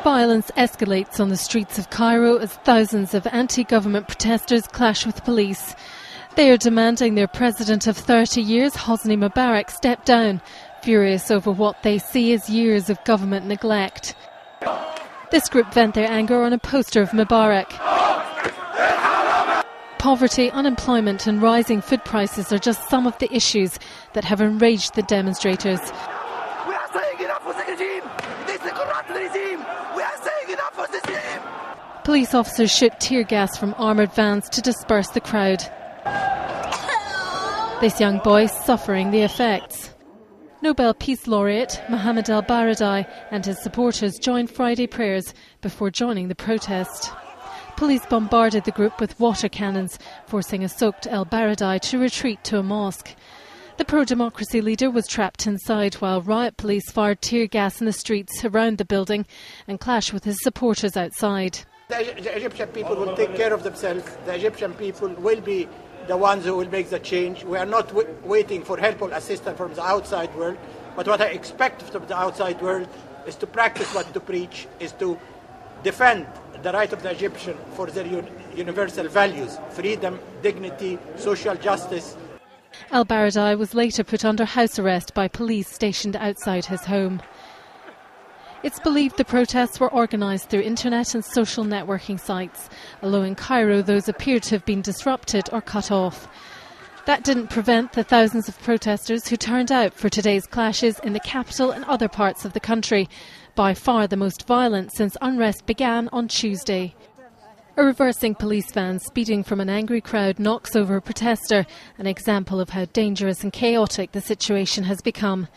Violence escalates on the streets of Cairo as thousands of anti-government protesters clash with police. They are demanding their president of 30 years, Hosni Mubarak, step down, furious over what they see as years of government neglect. This group vent their anger on a poster of Mubarak. Poverty, unemployment and rising food prices are just some of the issues that have enraged the demonstrators. We are saying enough for the regime! This is a corrupt regime! We are saying enough for this regime! Police officers shoot tear gas from armoured vans to disperse the crowd. This young boy suffering the effects. Nobel Peace Laureate Mohammed al-Baradei and his supporters joined Friday prayers before joining the protest. Police bombarded the group with water cannons, forcing a soaked al-Baradei to retreat to a mosque. The pro-democracy leader was trapped inside while riot police fired tear gas in the streets around the building and clashed with his supporters outside. The Egyptian people will take care of themselves. The Egyptian people will be the ones who will make the change. We are not waiting for help or assistance from the outside world. But what I expect from the outside world is to practice what to preach, is to defend the right of the Egyptian for their universal values: freedom, dignity, social justice. Al-Baradei was later put under house arrest by police stationed outside his home. It's believed the protests were organised through internet and social networking sites, although in Cairo those appeared to have been disrupted or cut off. That didn't prevent the thousands of protesters who turned out for today's clashes in the capital and other parts of the country, by far the most violent since unrest began on Tuesday. A reversing police van speeding from an angry crowd knocks over a protester, an example of how dangerous and chaotic the situation has become.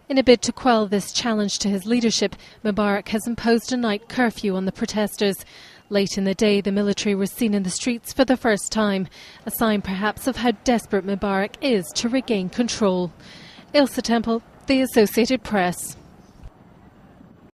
In a bid to quell this challenge to his leadership, Mubarak has imposed a night curfew on the protesters. Late in the day, the military were seen in the streets for the first time, a sign perhaps of how desperate Mubarak is to regain control. Ilse Temple, The Associated Press.